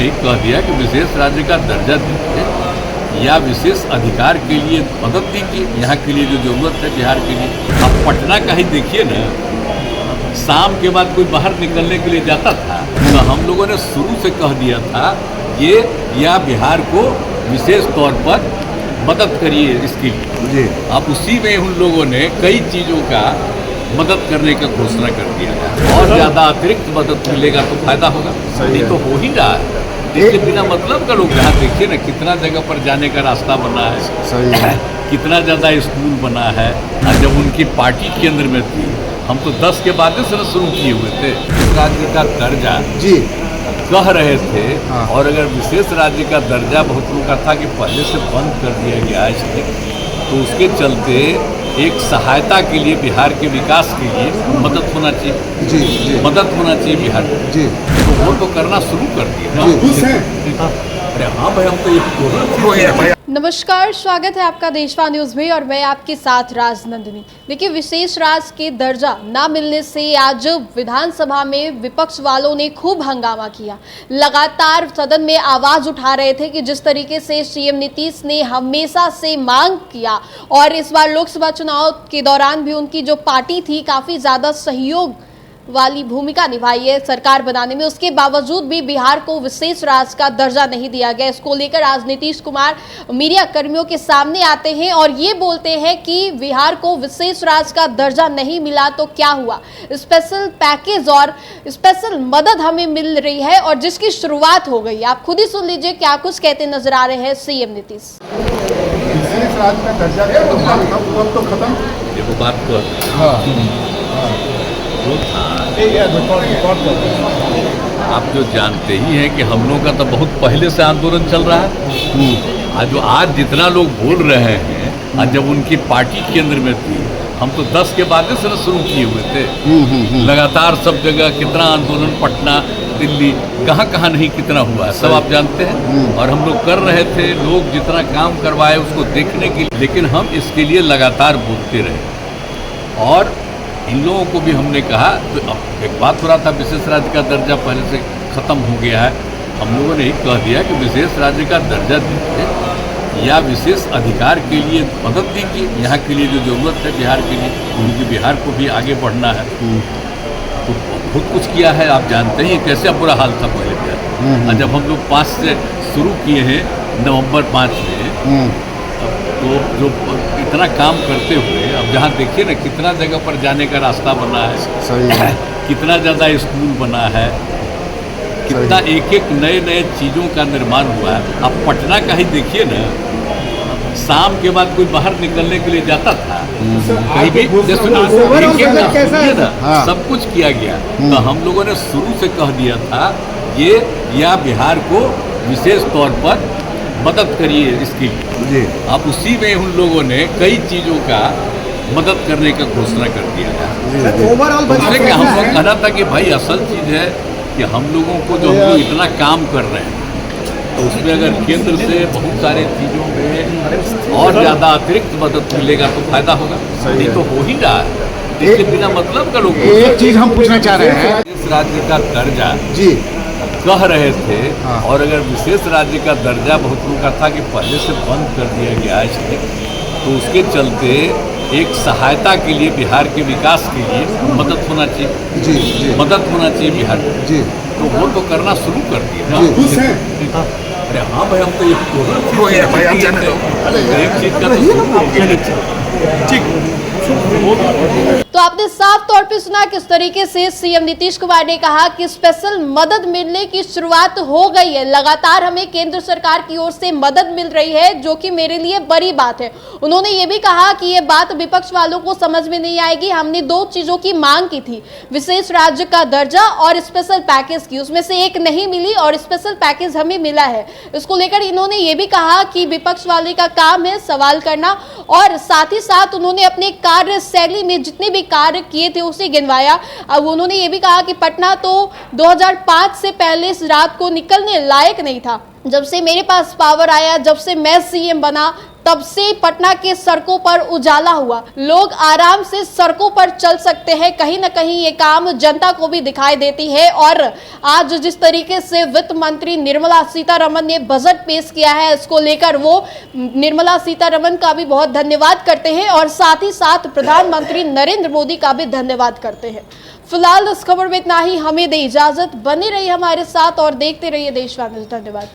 ही कह दिया कि विशेष राज्य का दर्जा दीजिए या विशेष अधिकार के लिए मदद दीजिए, यहाँ के लिए जो जरूरत है बिहार के लिए। अब पटना का ही देखिए ना, शाम के बाद कोई बाहर निकलने के लिए जाता था तो हम लोगों ने शुरू से कह दिया था ये या बिहार को विशेष तौर पर मदद करिए इसके लिए। अब उसी में उन लोगों ने कई चीज़ों का मदद करने का घोषणा कर दिया है और ज़्यादा अतिरिक्त मदद मिलेगा तो फायदा होगा। नहीं तो हो ही रहा है, इसके बिना मतलब का लोग यहाँ देखिए ना कितना जगह पर जाने का रास्ता बना है, कितना ज़्यादा स्कूल बना है। और जब उनकी पार्टी केंद्र में थी हम तो 10 के बाद से शुरू किए हुए थे राज्य का दर्जा कह रहे थे। और अगर विशेष राज्य का दर्जा बहुत लोगों का था कि पहले से बंद कर दिया गया है, तो उसके चलते एक सहायता के लिए बिहार के विकास के लिए मदद होना चाहिए, मदद होना चाहिए बिहार को। तो वो तो करना शुरू कर दिया। अरे हाँ भाई, हम तो नमस्कार, स्वागत है आपका देशवा न्यूज में और मैं आपके साथ राजनंदिनी। देखिए, विशेष राज्य के दर्जा ना मिलने से आज विधानसभा में विपक्ष वालों ने खूब हंगामा किया। लगातार सदन में आवाज उठा रहे थे कि जिस तरीके से सीएम नीतीश ने हमेशा से मांग किया और इस बार लोकसभा चुनाव के दौरान भी उनकी जो पार्टी थी काफी ज्यादा सहयोग वाली भूमिका निभाई है सरकार बनाने में, उसके बावजूद भी बिहार को विशेष राज्य का दर्जा नहीं दिया गया। इसको लेकर आज नीतीश कुमार मीडिया कर्मियों के सामने आते हैं और ये बोलते हैं कि बिहार को विशेष राज्य का दर्जा नहीं मिला तो क्या हुआ, स्पेशल पैकेज और स्पेशल मदद हमें मिल रही है और जिसकी शुरुआत हो गई। आप खुद ही सुन लीजिए क्या कुछ कहते नजर आ रहे हैं सीएम नीतीश। विशेष राज्य का दर्जा तो खत्म, देखो बात को आप जो जानते ही हैं कि हम लोगों का तो बहुत पहले से आंदोलन चल रहा है। जो आज जितना लोग बोल रहे हैं, आज जब उनकी पार्टी केंद्र में थी हम तो 10 के बाद से शुरू किए हुए थे। लगातार सब जगह कितना आंदोलन, पटना, दिल्ली, कहाँ कहाँ नहीं कितना हुआ है सब आप जानते हैं। और हम लोग कर रहे थे, लोग जितना काम करवाए उसको देखने के लिए, लेकिन हम इसके लिए लगातार बोलते रहे। और इन लोगों को भी हमने कहा, तो अब एक बात हो रहा था विशेष राज्य का दर्जा पहले से ख़त्म हो गया है, हम लोगों ने ही कह दिया कि विशेष राज्य का दर्जा दीजिए या विशेष अधिकार के लिए मदद दीजिए, यहाँ के लिए जो ज़रूरत है बिहार के लिए, क्योंकि बिहार को भी आगे बढ़ना है। तो बहुत कुछ किया है, आप जानते ही कैसे बुरा हाल था पहले बिहार। और जब हम लोग 5 से शुरू किए हैं, नवंबर 5 में, तो जो इतना काम करते हुए अब जहाँ देखिए ना कितना जगह पर जाने का रास्ता बना है, कितना ज़्यादा स्कूल बना है, कितना एक एक नए नए चीज़ों का निर्माण हुआ है। अब पटना का ही देखिए ना, शाम के बाद कोई बाहर निकलने के लिए जाता था कहीं भी, सब कुछ किया गया। तो हम लोगों ने शुरू से कह दिया था ये या बिहार को विशेष तौर पर मदद करिए इसके लिए। अब उसी में उन लोगों ने कई चीज़ों का मदद करने का घोषणा कर दिया है। उससे क्या हम लोग कहना था कि भाई असल चीज़ है कि हम लोगों को जो हम लोग इतना काम कर रहे हैं, तो उसमें अगर केंद्र से बहुत सारी चीज़ों में और ज़्यादा अतिरिक्त मदद मिलेगा तो फायदा होगा। नहीं तो हो ही रहा है, इसके बिना मतलब का लोग। एक चीज़ हम पूछना चाह रहे हैं, इस राज्य का दर्जा कह रहे थे। और अगर विशेष राज्य का दर्जा बहुत लोगों का था कि पहले से बंद कर दिया गया है, तो उसके चलते एक सहायता के लिए बिहार के विकास के लिए मदद होना चाहिए, मदद होना चाहिए बिहार को। तो वो तो करना शुरू कर दिया। अरे हाँ भाई, हम तो एक चीज का तो आपने साफ तौर पे सुना किस तरीके से सीएम नीतीश कुमार ने कहा कि स्पेशल मदद मिलने की शुरुआत हो गई है। लगातार हमें केंद्र सरकार की ओर से मदद मिल रही है, जो कि मेरे लिए बड़ी बात है। उन्होंने ये भी कहा कि ये बात विपक्ष वालों को समझ में नहीं आएगी। हमने 2 चीजों की मांग की थी, विशेष राज्य का दर्जा और स्पेशल पैकेज की, उसमें से एक नहीं मिली और स्पेशल पैकेज हमें मिला है। इसको लेकर इन्होंने ये भी कहा कि विपक्ष वाले का काम है सवाल करना, और साथ ही साथ उन्होंने अपने कार्यशैली में जितने भी कार्य किए थे उसे गिनवाया। अब उन्होंने ये भी कहा कि पटना तो 2005 से पहले इस रात को निकलने लायक नहीं था। जब से मेरे पास पावर आया, जब से मैं सीएम बना, तब से पटना के सड़कों पर उजाला हुआ। लोग आराम से सड़कों पर चल सकते हैं। कहीं ना कहीं ये काम जनता को भी दिखाई देती है। और आज जिस तरीके से वित्त मंत्री निर्मला सीतारमण ने बजट पेश किया है, इसको लेकर वो निर्मला सीतारमण का भी बहुत धन्यवाद करते हैं और साथ ही साथ प्रधानमंत्री नरेंद्र मोदी का भी धन्यवाद करते हैं। फिलहाल इस खबर में इतना ही। हमें दे इजाजत, बने रहिए हमारे साथ और देखते रहिए देशवान न्यूज़। धन्यवाद।